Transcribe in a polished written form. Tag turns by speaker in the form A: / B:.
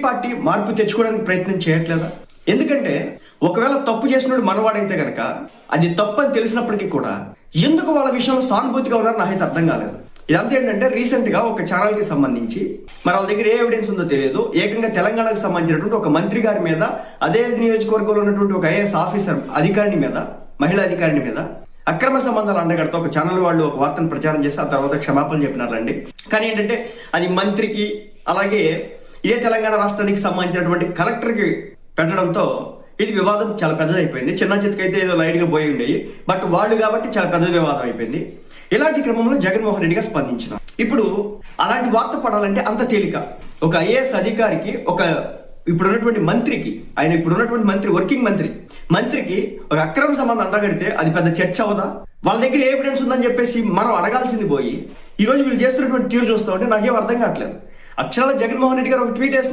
A: Party మార్పు తెచ్చుకోవడానికి ప్రయత్నం చేయట్లేదా? ఎందుకంటే ఒకవేళ తప్పు చేసినోడు మనవాడైతే గనక అది తప్పు అని తెలిసినప్పటికీ కూడా ఎందుకు వాళ్ళ విషయంలో సానుభూతిగా ఉన్నారో నాకైతే అర్థం కాలేదు. ఇదంతా ఏంటంటే రీసెంట్ గా ఒక ఛానల్ కి సంబంధించి మరి వాళ్ళ దగ్గర ఏ ఎవిడెన్స్ ఉందో తెలియదు, ఏకంగా తెలంగాణకు సంబంధించినటువంటి ఒక మంత్రి గారి మీద, అదే నియోజకవర్గంలో ఉన్నటువంటి ఒక ఐఏఎస్ ఆఫీసర్ అధికారిని మీద, మహిళా అధికారిని మీద అక్రమ సంబంధాలు అండగడతా ఒక ఛానల్ వాళ్ళు ఒక వార్తను ప్రచారం చేసి ఆ తర్వాత క్షమాపణలు చెప్పినారండి. కానీ ఏంటంటే అది మంత్రికి అలాగే ఇదే తెలంగాణ రాష్ట్రానికి సంబంధించినటువంటి కలెక్టర్కి పెట్టడంతో ఇది వివాదం చాలా పెద్దదైపోయింది. చిన్న చితకైతే ఏదో లైట్ గా పోయి ఉండేవి, బట్ వాళ్ళు కాబట్టి చాలా పెద్ద వివాదం అయిపోయింది. ఇలాంటి క్రమంలో జగన్మోహన్ రెడ్డి గారు స్పందించిన ఇప్పుడు అలాంటి వార్త పడాలంటే అంత తేలిక. ఒక ఐఏఎస్ అధికారికి, ఒక ఇప్పుడున్నటువంటి మంత్రికి, ఆయన ఇప్పుడున్నటువంటి మంత్రి, వర్కింగ్ మంత్రికి ఒక అక్రమ సంబంధం అంటగడితే అది పెద్ద చర్చ అవదా? వాళ్ళ దగ్గర ఏ ఎవిడెన్స్ ఉందని చెప్పేసి మనం అడగాల్సింది పోయి ఈ రోజు వీళ్ళు చేస్తున్నటువంటి తీరు చూస్తూ ఉంటే నాకేం అర్థం కావట్లేదు. అక్షరాల జగన్మోహన్ రెడ్డి గారు ఒక ట్వీట్ వేసిన